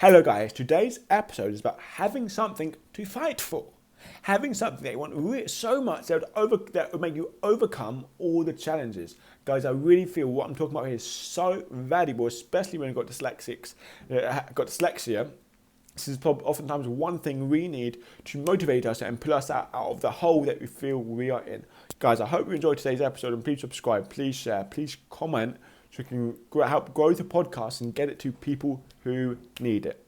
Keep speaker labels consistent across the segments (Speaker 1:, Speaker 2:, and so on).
Speaker 1: Hello guys, today's episode is about having something to fight for. Having something that you want so much that would make you overcome all the challenges. Guys, I really feel what I'm talking about here is so valuable, especially when you've got dyslexia. This is probably oftentimes one thing we need to motivate us and pull us out of the hole that we feel we are in. Guys, I hope you enjoyed today's episode, and please subscribe, please share, please comment, so we can help grow the podcast and get it to people who need it.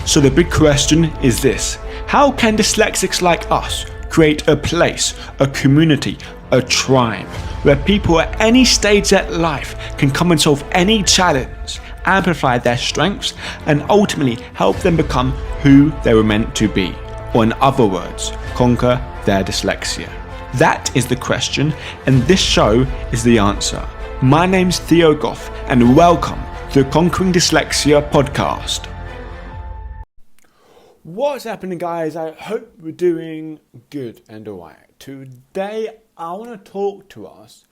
Speaker 1: So the big question is this: how can dyslexics like us create a place, a community, a tribe where people at any stage of life can come and solve any challenge, amplify their strengths, and ultimately help them become who they were meant to be, or in other words, conquer their dyslexia? That is the question, and this show is the answer. My name's Theo Goff, and welcome to the Conquering Dyslexia podcast. What's happening, guys? I hope we're doing good and alright. Today, I want to talk to us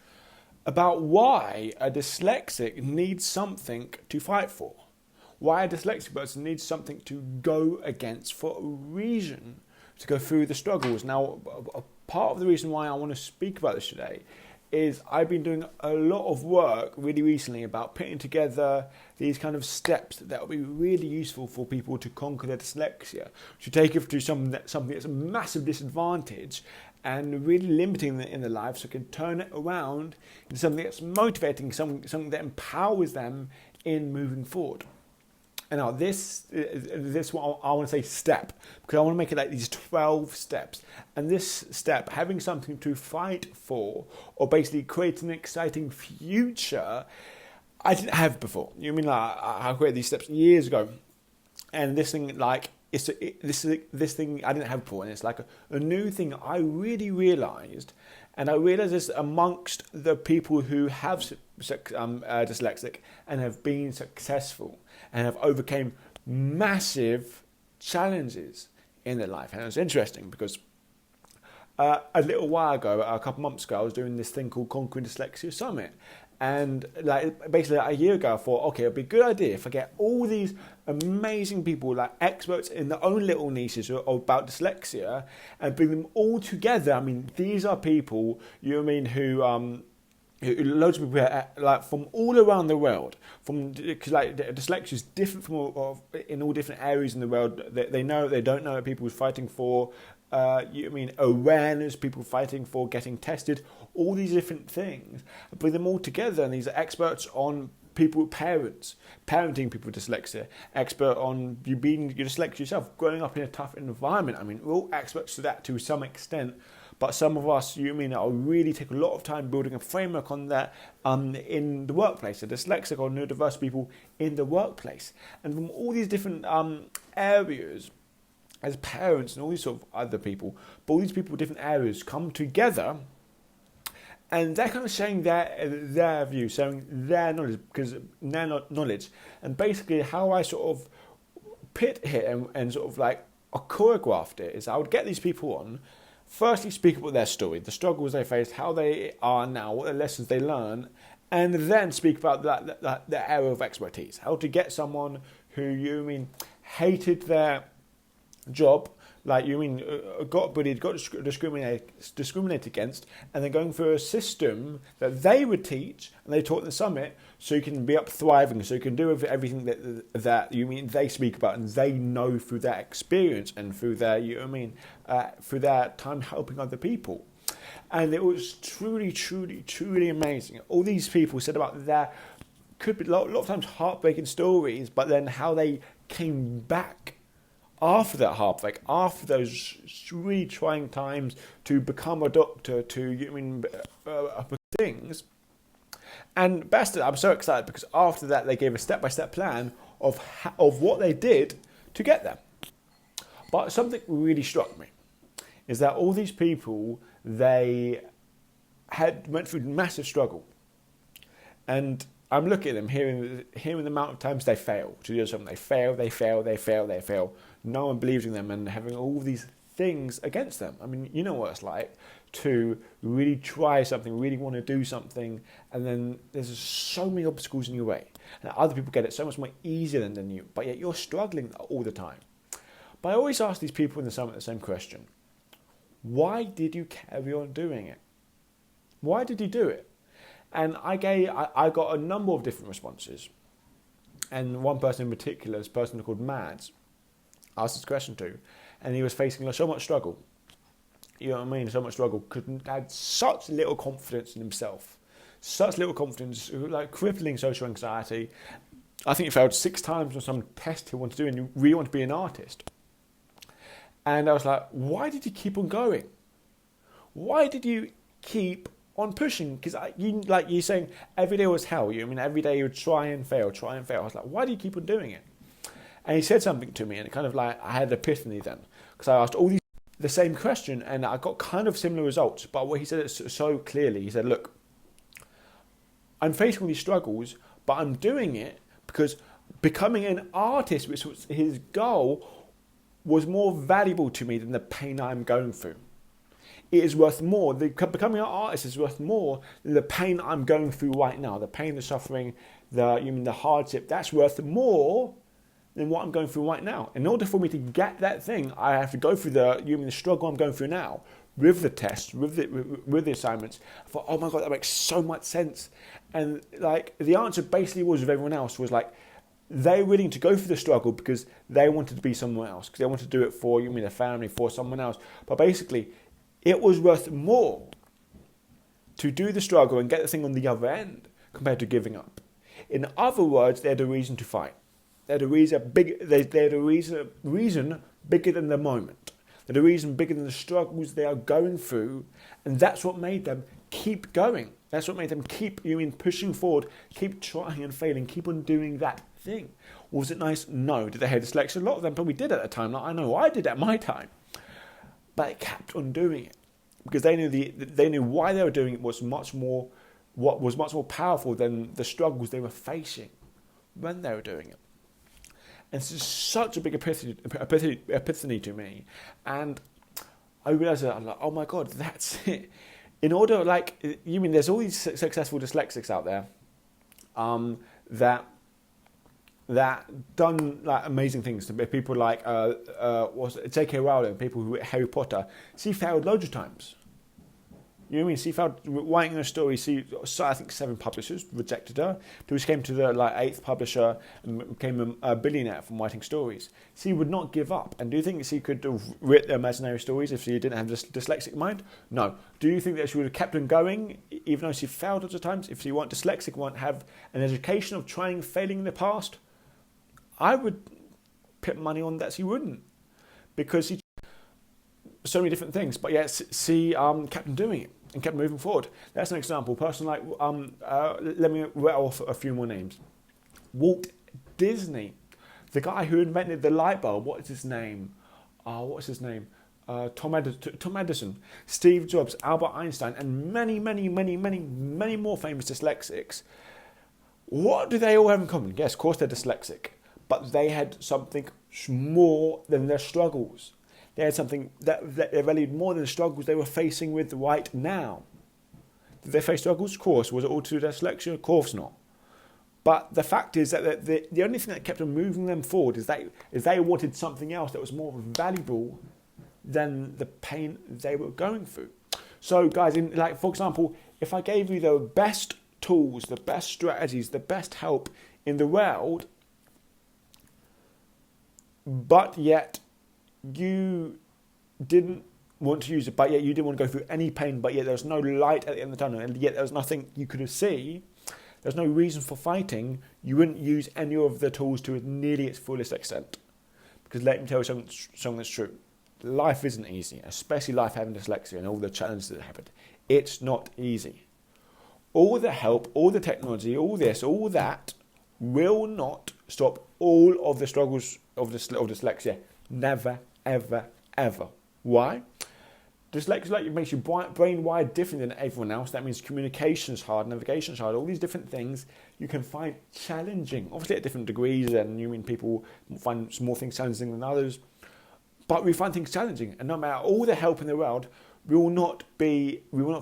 Speaker 1: about why a dyslexic needs something to fight for. Why a dyslexic person needs something to go against, for a reason to go through the struggles. Now, a part of the reason why I want to speak about this today is I've been doing a lot of work really recently about putting together these kind of steps that will be really useful for people to conquer their dyslexia, to take it to something that's a massive disadvantage and really limiting in their life, so it can turn it around into something that's motivating, something that empowers them in moving forward. And now this what I want to say step, because I want to make it like these 12 steps. And this step, having something to fight for, or basically create an exciting future, I didn't have before. You mean like I created these steps years ago, and this thing this thing I didn't have before, and it's like a new thing I really realised. And I realised this amongst the people who have dyslexic and have been successful and have overcame massive challenges in their life. And it was interesting because a little while ago, a couple months ago, I was doing this thing called Conquering Dyslexia Summit. And basically a year ago, I thought, okay, it'd be a good idea if I get all these amazing people, like experts in their own little niches about dyslexia, and bring them all together. I mean, these are people, who loads of people from all around the world. Because dyslexia is different in all different areas in the world. They know, they don't know. People fighting for awareness, people fighting for getting tested, all these different things. Bring them all together, and these are experts on parenting people with dyslexia, expert on you being dyslexic yourself, growing up in a tough environment. I mean, we're all experts to that to some extent, but some of us, are really take a lot of time building a framework on that in the workplace, the dyslexic or neurodiverse people in the workplace. And from all these different areas, as parents and all these sort of other people, but all these people in different areas come together, and they're kind of sharing their view, sharing their knowledge, and basically how I sort of pit here and sort of like choreographed it is I would get these people on, firstly speak about their story, the struggles they faced, how they are now, what the lessons they learn, and then speak about that area of expertise, how to get someone who hated their job, got bullied, got discriminated against, and then going through a system that they would teach and they taught in the summit, so you can be up thriving, so you can do everything that they speak about and they know through their experience and through their through their time helping other people. And it was truly, truly, truly amazing. All these people said about their could be a lot of times heartbreaking stories, but then how they came back after that heartbreak, after those really trying times to become a doctor, things. And best, I'm so excited because after that they gave a step-by-step plan of what they did to get there. But something really struck me is that all these people, they went through massive struggle, and I'm looking at them, hearing the amount of times they fail to do something. They fail. No one believes in them, and having all these things against them. I mean, you know what it's like to really try something, really want to do something, and then there's so many obstacles in your way. and other people get it so much more easier than you, but yet you're struggling all the time. But I always ask these people in the summit the same question. Why did you carry on doing it? Why did you do it? And I got a number of different responses. And one person in particular, this person called Mads, asked this question to, and he was facing so much struggle. You know what I mean? So much struggle. Had such little confidence in himself. Such little confidence, like crippling social anxiety. I think he failed 6 times on some test he wanted to do, and he really wanted to be an artist. And I was like, why did you keep on going? Why did you keep on pushing? Because you're saying every day was hell. Every day you would try and fail. I was like, why do you keep on doing it? And he said something to me, and it kind of like, I had an epiphany then. Because I asked the same question, and I got kind of similar results. But what he said it so clearly, he said, look, I'm facing all these struggles, but I'm doing it because becoming an artist, which was his goal, was more valuable to me than the pain I'm going through. It is worth more. Becoming an artist is worth more than the pain I'm going through right now. The pain, the suffering, the hardship. That's worth more than what I'm going through right now. In order for me to get that thing, I have to go through the struggle I'm going through now, with the tests, with the assignments. I thought, oh my God, that makes so much sense. And like the answer basically was with everyone else was like, they're willing to go through the struggle because they wanted to be somewhere else, because they wanted to do it for their family, for someone else. But basically, it was worth more to do the struggle and get the thing on the other end compared to giving up. In other words, they had a reason to fight. They had a reason bigger than the moment. They had a reason bigger than the struggles they are going through, and that's what made them keep going. That's what made them keep pushing forward, keep trying and failing, keep on doing that thing. Was it nice? No. Did they have dyslexia? A lot of them probably did at the time. Like, I know I did at my time. But they kept on doing it because they knew why they were doing it was much more powerful than the struggles they were facing when they were doing it. And this is such a big epiphany to me. And I realized that I'm like, oh my God, that's it. In order, there's all these successful dyslexics out there that done like amazing things. People like J.K. Rowling, people who Harry Potter. She failed loads of times. You know what I mean? She failed writing a story. I think 7 publishers rejected her. Till she came to the 8th publisher and became a billionaire from writing stories. She would not give up. And do you think she could have written imaginary stories if she didn't have this dyslexic mind? No. Do you think that she would have kept on going even though she failed lots of times? If she weren't dyslexic, won't have an education of trying, failing in the past? I would put money on that she wouldn't, because she so many different things, but yet she kept on doing it and kept moving forward. That's an example. A person like, let me rattle off a few more names. Walt Disney, the guy who invented the light bulb. What's his name? Tom Edison, Steve Jobs, Albert Einstein, and many more famous dyslexics. What do they all have in common? Yes, of course they're dyslexic, but they had something more than their struggles. They had something that they valued more than the struggles they were facing with right now. Did they face struggles? Of course. Was it all to dyslexia? Of course not. But the fact is that the only thing that kept them moving them forward is they wanted something else that was more valuable than the pain they were going through. So guys, for example, if I gave you the best tools, the best strategies, the best help in the world, but yet you didn't want to use it, but yet you didn't want to go through any pain, but yet there was no light at the end of the tunnel, and yet there was nothing you could see, there's no reason for fighting, you wouldn't use any of the tools to nearly its fullest extent. Because let me tell you something that's true. Life isn't easy, especially life having dyslexia and all the challenges that happen. It's not easy. All the help, all the technology, all this, all that will not stop all of the struggles of dyslexia. Never, ever, ever. Why? Dyslexia makes your brain wired different than everyone else. That means communication is hard, navigation is hard, all these different things you can find challenging. Obviously at different degrees, and people find small things challenging than others. But we find things challenging, and no matter all the help in the world, we will not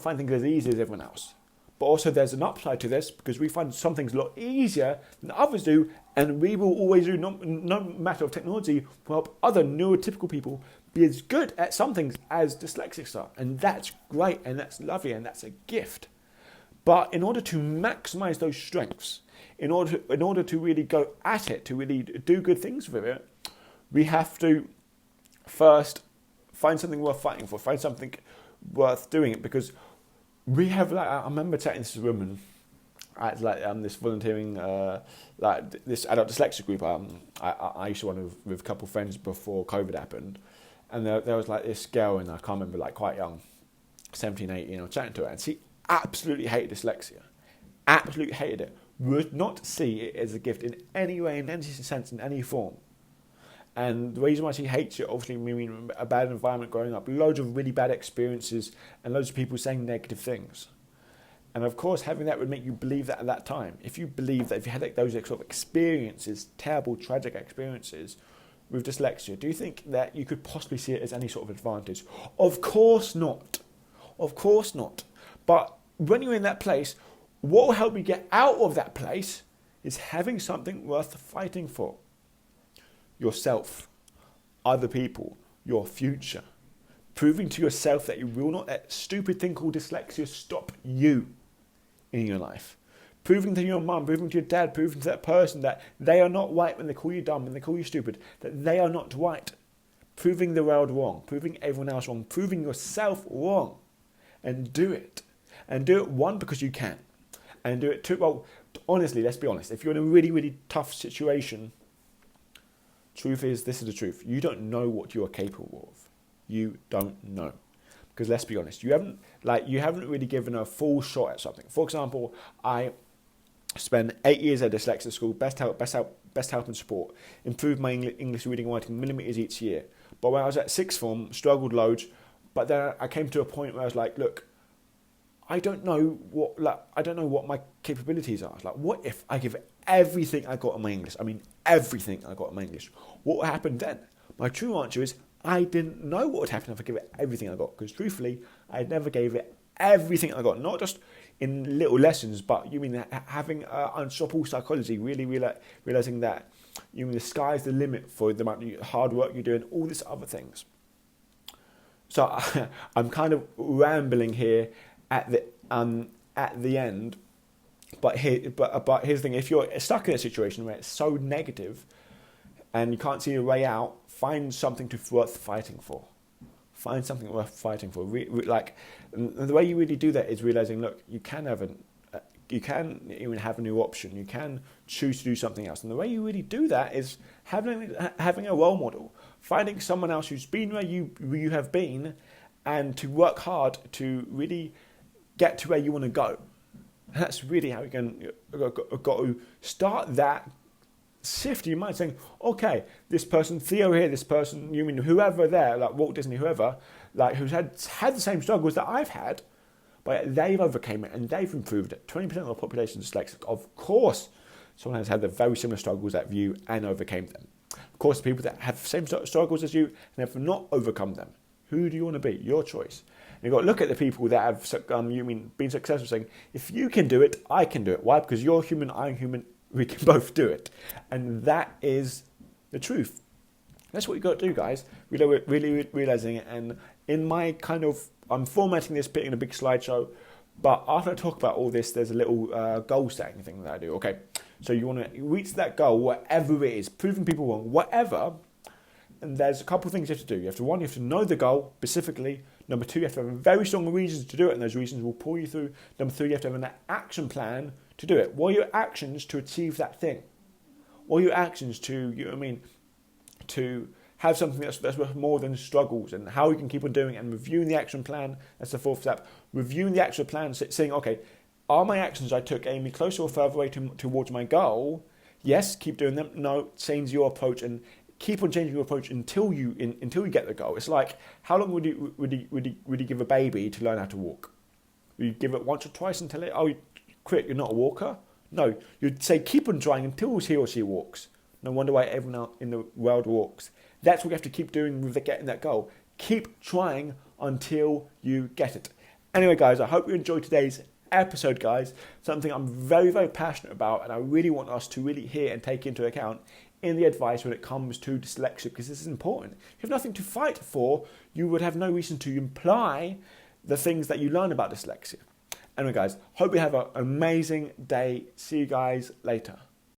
Speaker 1: find things as easy as everyone else. but also there's an upside to this because we find some things a lot easier than others do, and we will always do, no matter of technology, will help other neurotypical people be as good at some things as dyslexics are. And that's great, and that's lovely, and that's a gift. But in order to maximize those strengths, in order to really go at it, to really do good things with it, we have to first find something worth fighting for, find something worth doing it, because we have, like, I remember chatting to this woman at this volunteering, this adult dyslexia group. I used to run with a couple of friends before COVID happened, and there was like this girl, and I can't remember, like quite young, 17, 18, chatting to her, and she absolutely hated dyslexia, absolutely hated it, would not see it as a gift in any way, in any sense, in any form. And the reason why she hates it, obviously, meaning a bad environment growing up, loads of really bad experiences, and loads of people saying negative things. And of course, having that would make you believe that at that time. If you believe that, if you had like those sort of experiences, terrible, tragic experiences with dyslexia, do you think that you could possibly see it as any sort of advantage? Of course not. Of course not. But when you're in that place, what will help you get out of that place is having something worth fighting for. Yourself, other people, your future. Proving to yourself that you will not let stupid thing called dyslexia stop you in your life. Proving to your mum, proving to your dad, proving to that person that they are not right when they call you dumb, when they call you stupid, that they are not right. Proving the world wrong, proving everyone else wrong, proving yourself wrong. And do it. And do it, one, because you can. And do it, two, well, honestly, let's be honest. If you're in a really, really tough situation, truth is, this is the truth. You don't know what you are capable of. You don't know. Because let's be honest, you haven't really given a full shot at something. For example, I spent 8 years at dyslexia school, best help and support, improved my English reading and writing millimeters each year. But when I was at sixth form, struggled loads. But then I came to a point where I was like, look, I don't know what my capabilities are. Like, what if I give everything I got in my English? I mean, everything I got in my English. What would happen then? My true answer is I didn't know what would happen if I give it everything I got. Because truthfully, I never gave it everything I got. Not just in little lessons, but you mean having unstoppable psychology, really realizing that you mean the sky's the limit for the amount of hard work you're doing, all these other things. So I'm kind of rambling here at the end, but here's the thing: if you're stuck in a situation where it's so negative and you can't see a way out, find something worth fighting for. Find something worth fighting for. And the way you really do that is realizing, look, you can even have a new option. You can choose to do something else. And the way you really do that is having a role model, finding someone else who's been where you have been, and to work hard to really get to where you want to go. And that's really how you got to start that sift in your mind, saying, okay, this person, Theo here, this person, you mean whoever there, like Walt Disney, whoever, like who's had the same struggles that I've had, but they've overcame it and they've improved it. 20% of the population is dyslexic. Of course, someone has had the very similar struggles that you and overcame them. Of course, the people that have the same struggles as you and have not overcome them. Who do you want to be? Your choice. And you've got to look at the people that have been successful, saying, if you can do it, I can do it. Why? Because you're human, I'm human, we can both do it. And that is the truth. That's what you've got to do, guys. Really realizing it. And in my I'm formatting this bit in a big slideshow, but after I talk about all this, there's a little goal setting thing that I do. Okay, so you want to reach that goal, whatever it is, proving people wrong, whatever. And there's a couple of things you have to do. You have to know the goal specifically. Number two, you have to have very strong reasons to do it, and those reasons will pull you through. Number three, you have to have an action plan to do it. What are your actions to achieve that thing? What are your actions to have something that's worth more than struggles, and how you can keep on doing it, and reviewing the action plan. That's the fourth step. Reviewing the action plan, saying, okay, are my actions I took aiming me closer or further away towards my goal? Yes, keep doing them. No, change your approach and keep on changing your approach until you get the goal. It's like, how long would you give a baby to learn how to walk? Would you give it once or twice until you quit? You're not a walker. No, you'd say keep on trying until he or she walks. No wonder why everyone else in the world walks. That's what you have to keep doing with getting that goal. Keep trying until you get it. Anyway, guys, I hope you enjoyed today's episode, guys, something I'm very, very passionate about, and I really want us to really hear and take into account in the advice when it comes to dyslexia, because this is important. If you have nothing to fight for, you would have no reason to imply the things that you learn about dyslexia. Anyway, guys, hope you have an amazing day. See you guys later.